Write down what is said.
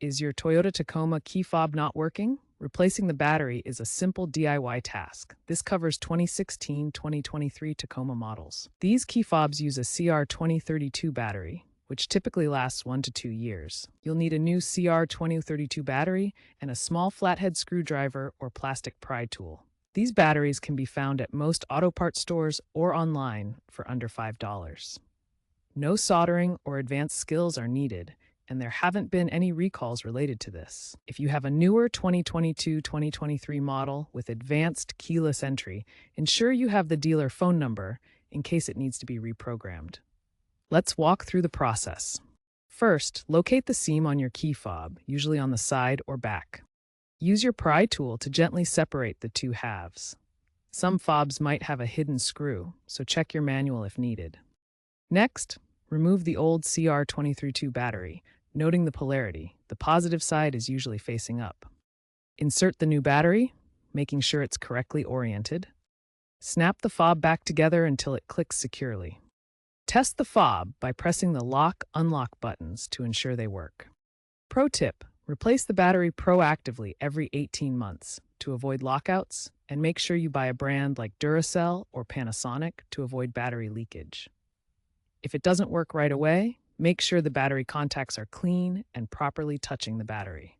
Is your Toyota Tacoma key fob not working? Replacing the battery is a simple DIY task. This covers 2016-2023 Tacoma models. These key fobs use a CR2032 battery, which typically lasts 1 to 2 years. You'll need a new CR2032 battery and a small flathead screwdriver or plastic pry tool. These batteries can be found at most auto parts stores or online for under $5. No soldering or advanced skills are needed, and there haven't been any recalls related to this. If you have a newer 2022-2023 model with advanced keyless entry, ensure you have the dealer phone number in case it needs to be reprogrammed. Let's walk through the process. First, locate the seam on your key fob, usually on the side or back. Use your pry tool to gently separate the two halves. Some fobs might have a hidden screw, so check your manual if needed. Next, remove the old CR2032 battery, noting the polarity. The positive side is usually facing up. Insert the new battery, making sure it's correctly oriented. Snap the fob back together until it clicks securely. Test the fob by pressing the lock/unlock buttons to ensure they work. Pro tip: replace the battery proactively every 18 months to avoid lockouts, and make sure you buy a brand like Duracell or Panasonic to avoid battery leakage. If it doesn't work right away, make sure the battery contacts are clean and properly touching the battery.